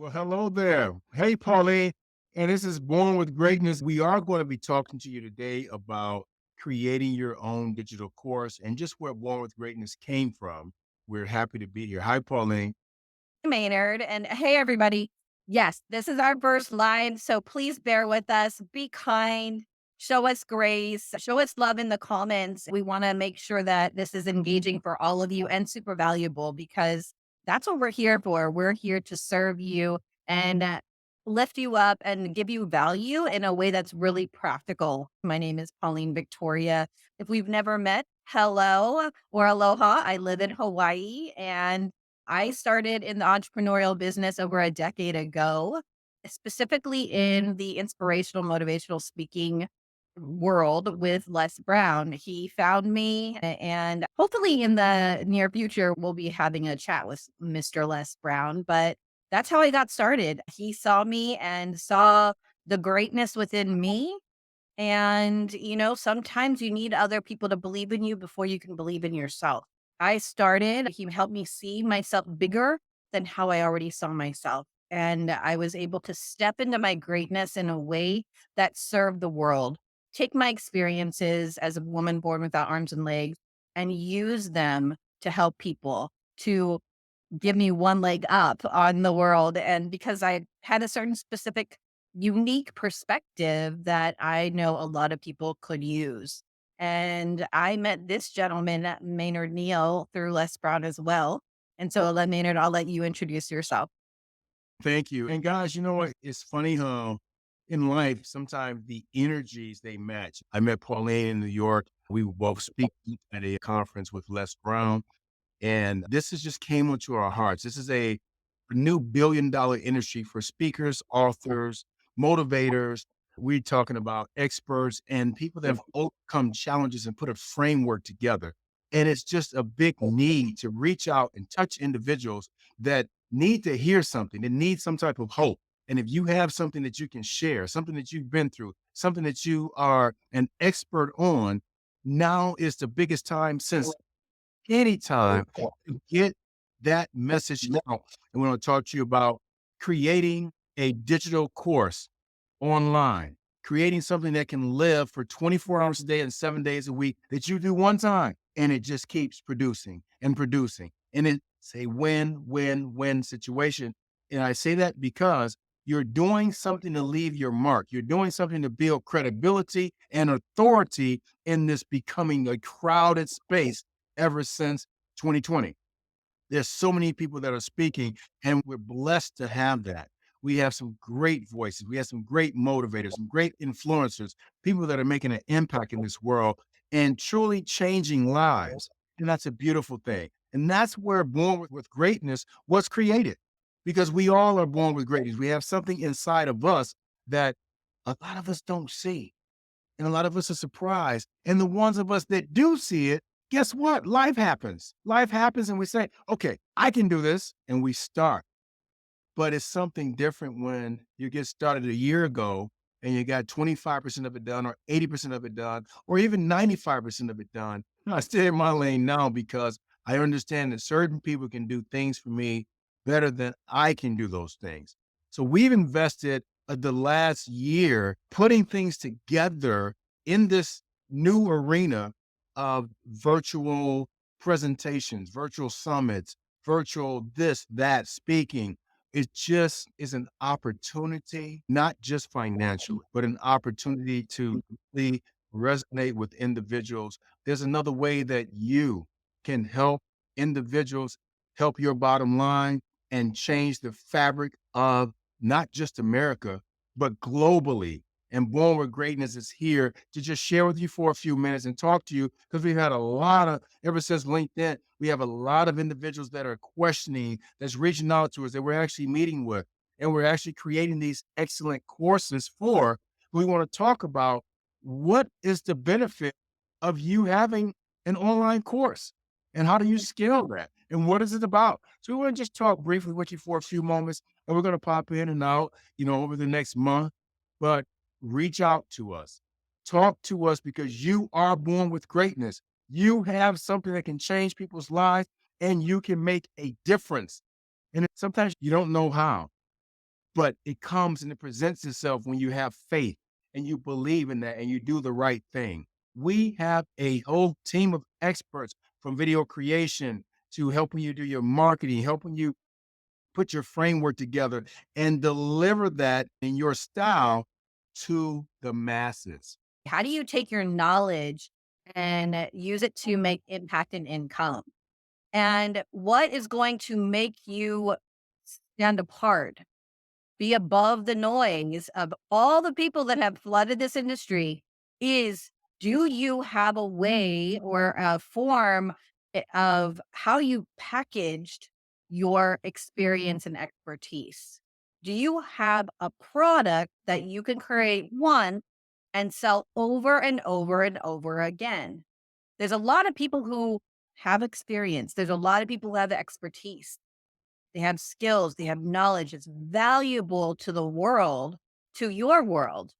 Well, hello there. Hey, Pauline. And this is Born with Greatness. We are going to be talking to you today about creating your own digital course and just where Born with Greatness came from. We're happy to be here. Hi, Pauline. Maynard, and hey, everybody. Yes, this is our first live, so please bear with us. Be kind, show us grace, show us love in the comments. We want to make sure that this is engaging for all of you and super valuable because that's what we're here for. We're here to serve you and lift you up and give you value in a way that's really practical. My name is Pauline Victoria. If we've never met, hello or aloha. I live in Hawaii and I started in the entrepreneurial business over a decade ago, specifically in the inspirational, motivational speaking world with Les Brown. He found me, and hopefully in the near future, we'll be having a chat with Mr. Les Brown. But that's how I got started. He saw me and saw the greatness within me. And, sometimes you need other people to believe in you before you can believe in yourself. He helped me see myself bigger than how I already saw myself. And I was able to step into my greatness in a way that served the world. Take my experiences as a woman born without arms and legs and use them to help people, to give me one leg up on the world. And because I had a certain specific, unique perspective that I know a lot of people could use. And I met this gentleman, Maynard Neal, through Les Brown as well. And so, Maynard, I'll let you introduce yourself. Thank you. And guys, you know what? It's funny how in life, sometimes the energies they match. I met Pauline in New York. We were both speaking at a conference with Les Brown. And this has just came into our hearts. This is a new billion-dollar industry for speakers, authors, motivators. We're talking about experts and people that have overcome challenges and put a framework together. And it's just a big need to reach out and touch individuals that need to hear something, that need some type of hope. And if you have something that you can share, something that you've been through, something that you are an expert on, now is the biggest time since anytime to get that message out. And we're going to talk to you about creating a digital course online, creating something that can live for 24 hours a day and 7 days a week that you do one time and it just keeps producing and producing. And it's a win, win, win situation. And I say that because you're doing something to leave your mark. You're doing something to build credibility and authority in this becoming a crowded space ever since 2020. There's so many people that are speaking, and we're blessed to have that. We have some great voices. We have some great motivators, some great influencers, people that are making an impact in this world and truly changing lives. And that's a beautiful thing. And that's where Born with Greatness was created because we all are born with greatness. We have something inside of us that a lot of us don't see. And a lot of us are surprised. And the ones of us that do see it, guess what? Life happens. Life happens, and we say, okay, I can do this. And we start. But it's something different when you get started a year ago and you got 25% of it done, or 80% of it done, or even 95% of it done. I stay in my lane now because I understand that certain people can do things for me better than I can do those things. So we've invested the last year putting things together in this new arena of virtual presentations, virtual summits, virtual this, that, speaking. It just is an opportunity, not just financially, but an opportunity to really resonate with individuals. There's another way that you can help individuals, help your bottom line, and change the fabric of not just America, but globally. And Born with Greatness is here to just share with you for a few minutes and talk to you because we've had a lot of, ever since LinkedIn, we have a lot of individuals that are questioning, that's reaching out to us, that we're actually meeting with, and we're actually creating these excellent courses for. We want to talk about what is the benefit of you having an online course and how do you scale that and what is it about? So we want to just talk briefly with you for a few moments and we're going to pop in and out, over the next month, but reach out to us, talk to us because you are born with greatness. You have something that can change people's lives and you can make a difference. And sometimes you don't know how. but it comes and it presents itself when you have faith and you believe in that and you do the right thing. We have a whole team of experts from video creation to helping you do your marketing, helping you put your framework together and deliver that in your style to the masses. How do you take your knowledge and use it to make impact and income? And what is going to make you stand apart, be above the noise of all the people that have flooded this industry? Is, do you have a way or a form of how you packaged your experience and expertise? Do you have a product that you can create one and sell over and over and over again? There's a lot of people who have experience. There's a lot of people who have the expertise. They have skills, they have knowledge. It's valuable to the world, to your world,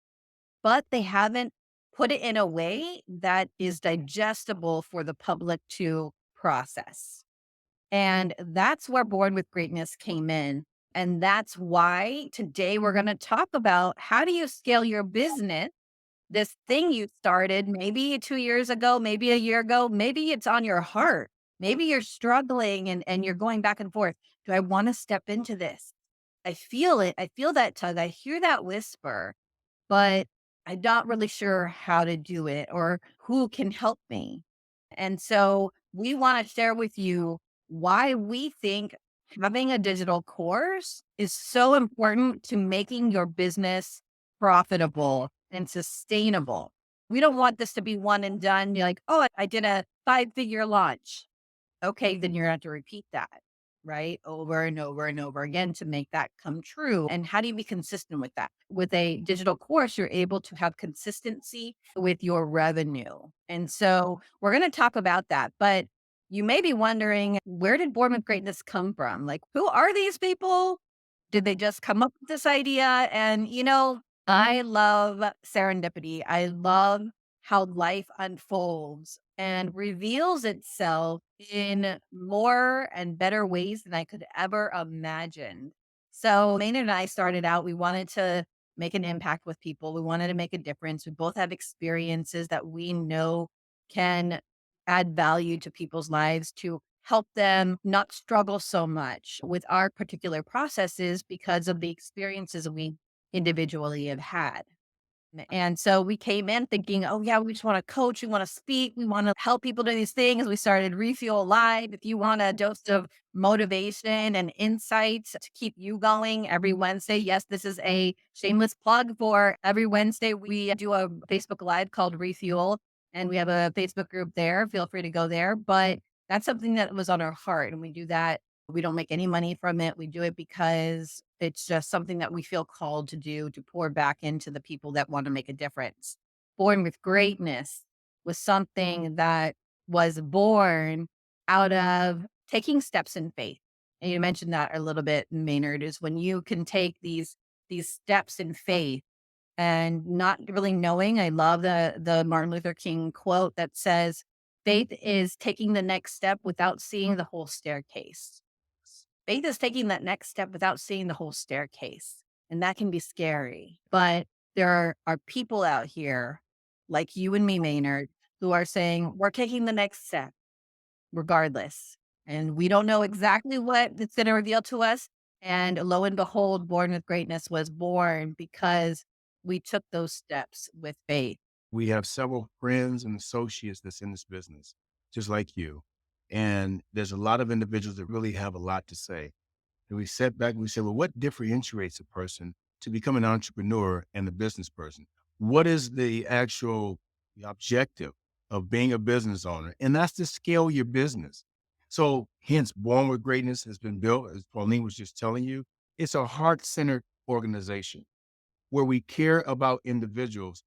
but they haven't put it in a way that is digestible for the public to process. And that's where Born with Greatness came in. And that's why today we're going to talk about how do you scale your business, this thing you started maybe 2 years ago, maybe a year ago, maybe it's on your heart. Maybe you're struggling and you're going back and forth. Do I want to step into this? I feel it. I feel that tug. I hear that whisper, but I'm not really sure how to do it or who can help me. And so we want to share with you why we think having a digital course is so important to making your business profitable and sustainable. We don't want this to be one and done. You're like, oh, I did a 5-figure launch. Okay, then you're gonna have to repeat that, right? Over and over and over again to make that come true. And how do you be consistent with that? With a digital course, you're able to have consistency with your revenue. And so we're going to talk about that. But you may be wondering, where did Born with Greatness come from? Like, who are these people? Did they just come up with this idea? And, I love serendipity. I love how life unfolds and reveals itself in more and better ways than I could ever imagine. So, Maynard and I started out, we wanted to make an impact with people. We wanted to make a difference. We both have experiences that we know can add value to people's lives to help them not struggle so much with our particular processes because of the experiences we individually have had. And so we came in thinking, oh, yeah, we just want to coach. We want to speak. We want to help people do these things. We started Refuel Live. If you want a dose of motivation and insights to keep you going every Wednesday, yes, this is a shameless plug for every Wednesday. We do a Facebook Live called Refuel, and we have a Facebook group there. Feel free to go there. But that's something that was on our heart. And we do that. We don't make any money from it. We do it because it's just something that we feel called to do to pour back into the people that want to make a difference. Born with Greatness was something that was born out of taking steps in faith. And you mentioned that a little bit, Maynard, is when you can take these steps in faith and not really knowing. I love the Martin Luther King quote that says, faith is taking the next step without seeing the whole staircase. Faith is taking that next step without seeing the whole staircase. And that can be scary. But there are people out here like you and me, Maynard, who are saying, we're taking the next step regardless. And we don't know exactly what it's going to reveal to us. And lo and behold, Born with Greatness was born because we took those steps with faith. We have several friends and associates that's in this business, just like you. And there's a lot of individuals that really have a lot to say. And we sat back and we said, well, what differentiates a person to become an entrepreneur and a business person? What is the actual objective of being a business owner? And that's to scale your business. So hence Born with Greatness has been built, as Pauline was just telling you. It's a heart-centered organization where we care about individuals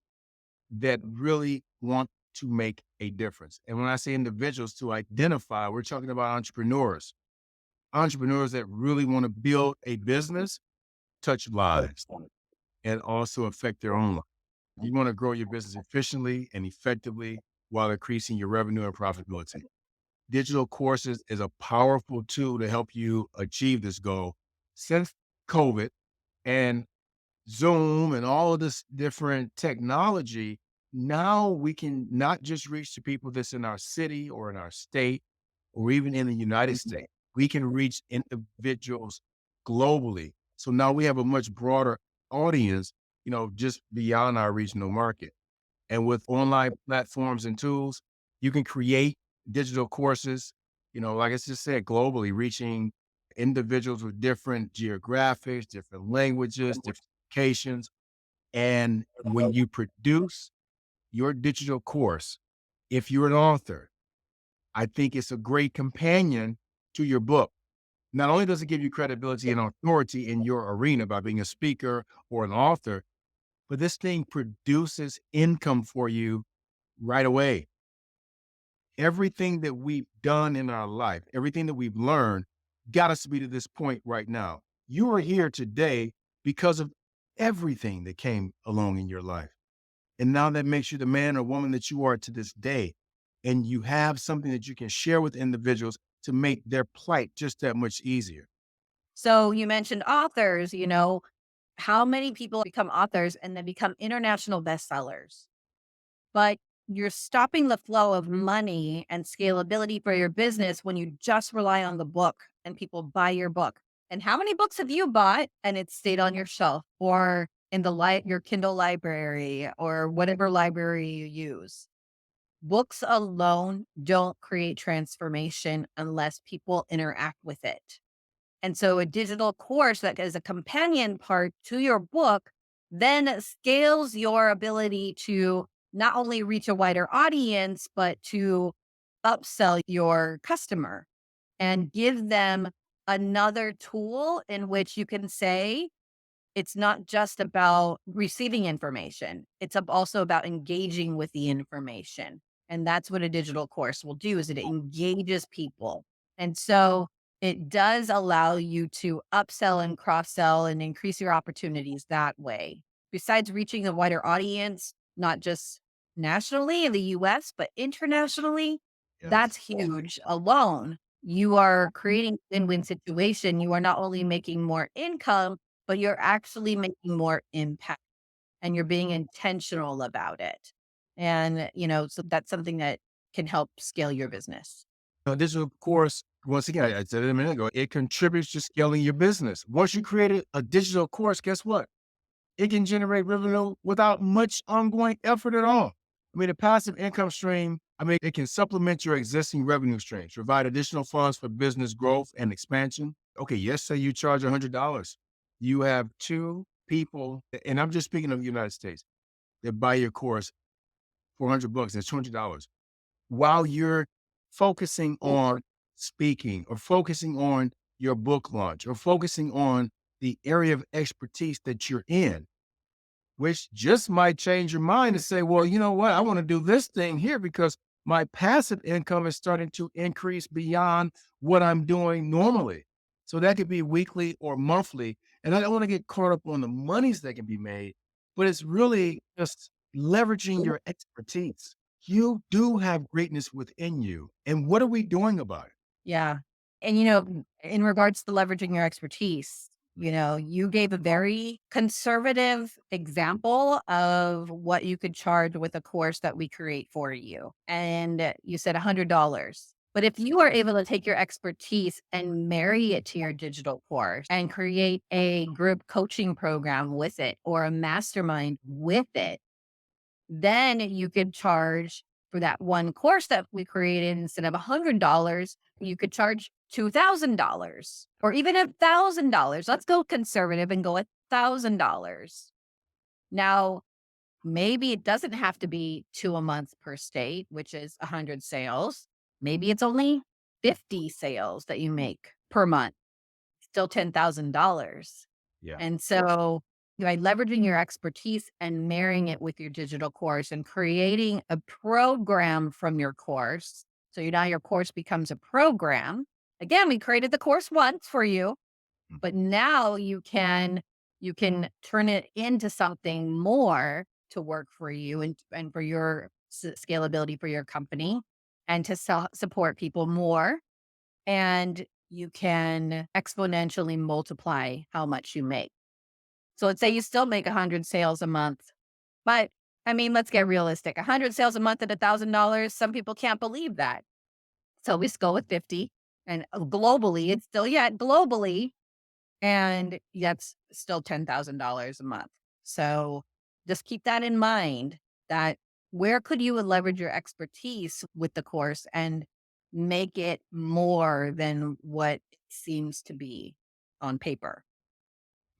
that really want to make a difference. And when I say individuals to identify, we're talking about entrepreneurs that really want to build a business, touch lives, and also affect their own life. You want to grow your business efficiently and effectively while increasing your revenue and profitability. Digital courses is a powerful tool to help you achieve this goal. Since COVID, and Zoom and all of this different technology, now we can not just reach the people that's in our city or in our state or even in the United States. We can reach individuals globally. So now we have a much broader audience, just beyond our regional market. And with online platforms and tools, you can create digital courses, like I just said, globally, reaching individuals with different geographics, different languages, different locations. And when you produce your digital course, if you're an author, I think it's a great companion to your book. Not only does it give you credibility and authority in your arena by being a speaker or an author, but this thing produces income for you right away. Everything that we've done in our life, everything that we've learned got us to be to this point right now. You are here today because of everything that came along in your life. And now that makes you the man or woman that you are to this day. And you have something that you can share with individuals to make their plight just that much easier. So you mentioned authors, how many people become authors and then become international bestsellers? But you're stopping the flow of money and scalability for your business when you just rely on the book and people buy your book. And how many books have you bought and it stayed on your shelf or in the your Kindle library or whatever library you use? Books alone don't create transformation unless people interact with it. And so a digital course that is a companion part to your book then scales your ability to not only reach a wider audience, but to upsell your customer and give them another tool in which you can say, it's not just about receiving information. It's also about engaging with the information. And that's what a digital course will do is it engages people. And so it does allow you to upsell and cross sell and increase your opportunities that way. Besides reaching a wider audience, not just nationally in the US, but internationally, that's Yes. huge alone. You are creating a win-win situation. You are not only making more income, but you're actually making more impact and you're being intentional about it. And, so that's something that can help scale your business. Digital course, once again, I said it a minute ago, it contributes to scaling your business. Once you create a digital course, guess what? It can generate revenue without much ongoing effort at all. I mean, a passive income stream, it can supplement your existing revenue streams, provide additional funds for business growth and expansion. Okay, yes, say you charge $100. You have two people, and I'm just speaking of the United States, that buy your course for 100 bucks, that's $200. While you're focusing on speaking or focusing on your book launch or focusing on the area of expertise that you're in, which just might change your mind to say, well, you know what? I want to do this thing here because my passive income is starting to increase beyond what I'm doing normally. So that could be weekly or monthly. And I don't want to get caught up on the monies that can be made, but it's really just leveraging your expertise. You do have greatness within you. And what are we doing about it? Yeah. And, in regards to leveraging your expertise, you gave a very conservative example of what you could charge with a course that we create for you. And you said $100. But if you are able to take your expertise and marry it to your digital course and create a group coaching program with it or a mastermind with it, then you could charge for that one course that we created instead of $100, you could charge $2,000 or even $1,000. Let's go conservative and go $1,000. Now, maybe it doesn't have to be two a month per state, which is 100 sales. Maybe it's only 50 sales that you make per month, still $10,000. Yeah. And so by leveraging your expertise and marrying it with your digital course and creating a program from your course. So now your course becomes a program. Again, we created the course once for you, but now you can turn it into something more to work for you and for your scalability for your company and to support people more. And you can exponentially multiply how much you make. So let's say you still make 100 sales a month. But I mean, let's get realistic. 100 sales a month at $1,000, some people can't believe that. So we just go with 50. And globally, it's still yet globally, and that's still $10,000 a month. So just keep that in mind, that where could you leverage your expertise with the course and make it more than what it seems to be on paper?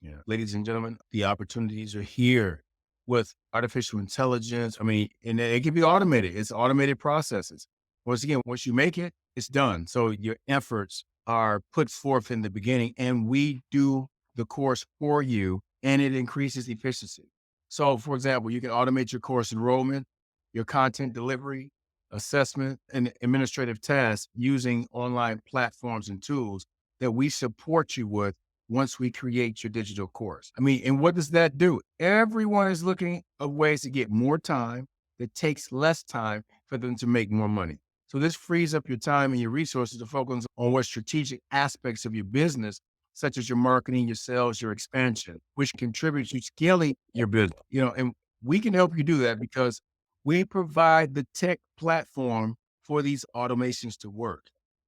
Yeah. Ladies and gentlemen, the opportunities are here with artificial intelligence. I mean, and it can be automated. It's automated processes. Once again, once you make it, it's done. So your efforts are put forth in the beginning and we do the course for you and it increases efficiency. So for example, you can automate your course enrollment, your content delivery, assessment, and administrative tasks using online platforms and tools that we support you with once we create your digital course. I mean, and what does that do? Everyone is looking at ways to get more time that takes less time for them to make more money. So this frees up your time and your resources to focus on what strategic aspects of your business, such as your marketing, your sales, your expansion, which contributes to scaling your business. And we can help you do that because we provide the tech platform for these automations to work.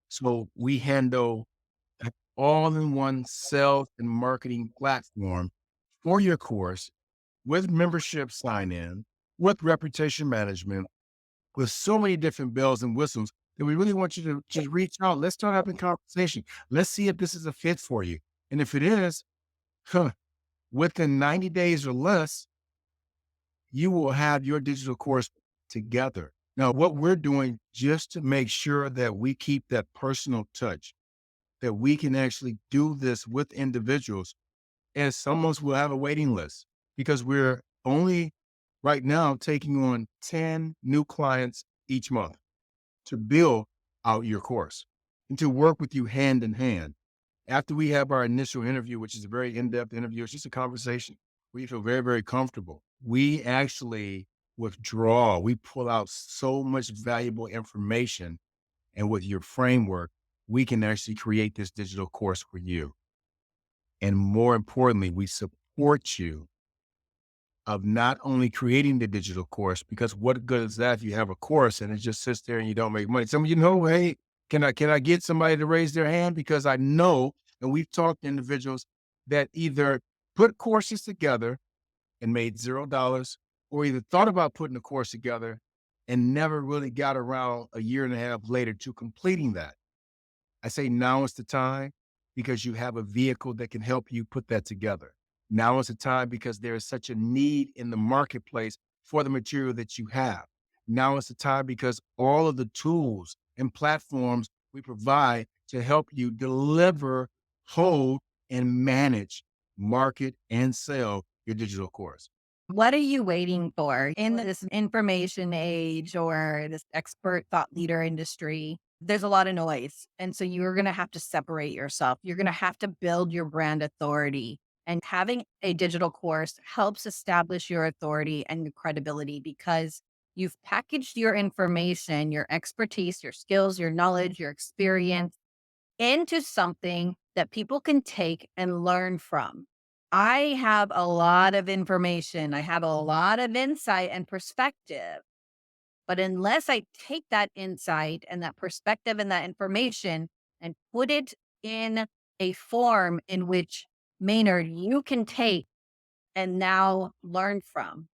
So we handle all-in-one sales and marketing platform for your course with membership sign-in, with reputation management, with so many different bells and whistles that we really want you to just reach out. Let's start having conversation. Let's see if this is a fit for you. And if it is, huh, within 90 days or less, you will have your digital course together. Now, what we're doing just to make sure that we keep that personal touch, that we can actually do this with individuals, and some of us will have a waiting list because we're only right now taking on 10 new clients each month to build out your course and to work with you hand in hand. After we have our initial interview, which is a very in-depth interview, it's just a conversation. We feel very, very comfortable. We actually withdraw. We pull out so much valuable information, and with your framework, we can actually create this digital course for you. And more importantly, we support you of not only creating the digital course, because what good is that if you have a course and it just sits there and you don't make money? Some of you know, hey, can I get somebody to raise their hand? Because I know, and we've talked to individuals that either put courses together and made $0, or either thought about putting a course together and never really got around a year and a half later to completing that. I say now is the time because you have a vehicle that can help you put that together. Now is the time because there is such a need in the marketplace for the material that you have. Now is the time because all of the tools and platforms we provide to help you deliver, hold, and manage, market, and sell your digital course. What are you waiting for in this information age or this expert thought leader industry? There's a lot of noise. And so you're going to have to separate yourself. You're going to have to build your brand authority. And having a digital course helps establish your authority and your credibility because you've packaged your information, your expertise, your skills, your knowledge, your experience into something that people can take and learn from. I have a lot of information. I have a lot of insight and perspective. But unless I take that insight and that perspective and that information and put it in a form in which Maynard, you can take and now learn from,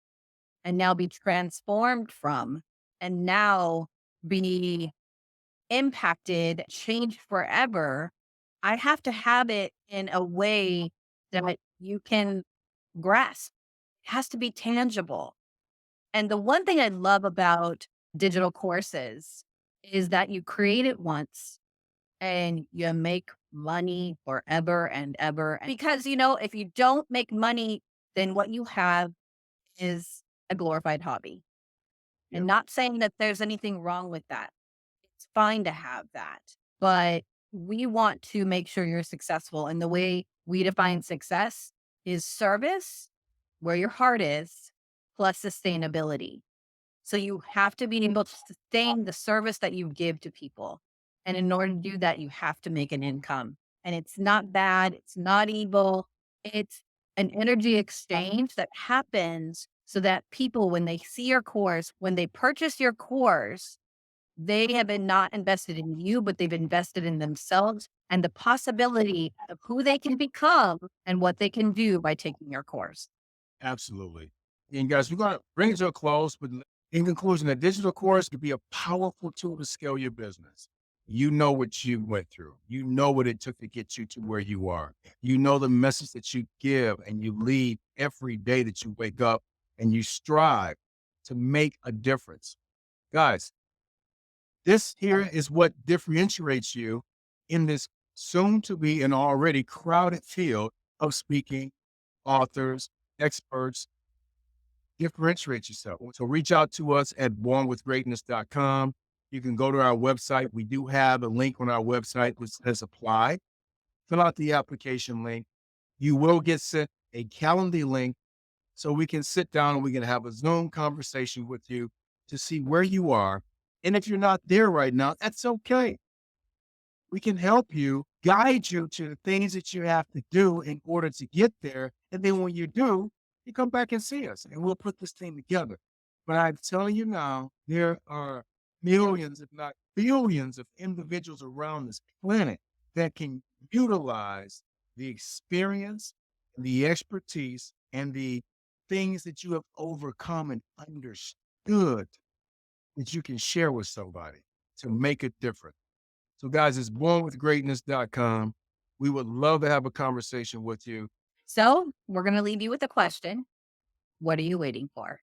and now be transformed from, and now be impacted, changed forever, I have to have it in a way that you can grasp. It has to be tangible. And the one thing I love about digital courses is that you create it once and you make money forever and ever. Because, if you don't make money, then what you have is a glorified hobby. And Yep. not saying that there's anything wrong with that. It's fine to have that. But we want to make sure you're successful. And the way we define success is service, where your heart is, plus sustainability. So you have to be able to sustain the service that you give to people. And in order to do that, you have to make an income. And it's not bad, it's not evil. It's an energy exchange that happens so that people, when they see your course, when they purchase your course, they have been not invested in you, but they've invested in themselves and the possibility of who they can become and what they can do by taking your course. Absolutely. And guys, we're going to bring it to a close, but in conclusion, a digital course could be a powerful tool to scale your business. You know what you went through. You know what it took to get you to where you are. You know the message that you give and you lead every day that you wake up and you strive to make a difference. Guys, this here is what differentiates you in this soon to be and already crowded field of speaking, authors, experts. Differentiate yourself. So reach out to us at bornwithgreatness.com. You can go to our website. We do have a link on our website which says apply. Fill out the application link. You will get sent a calendar link so we can sit down and we can have a Zoom conversation with you to see where you are. And if you're not there right now, that's okay. We can help you, guide you to the things that you have to do in order to get there. And then when you do, you come back and see us and we'll put this thing together. But I'm telling you now, there are millions, if not billions, of individuals around this planet that can utilize the experience, the expertise, and the things that you have overcome and understood that you can share with somebody to make a difference. So, guys, it's bornwithgreatness.com. We would love to have a conversation with you. So we're going to leave you with a question. What are you waiting for?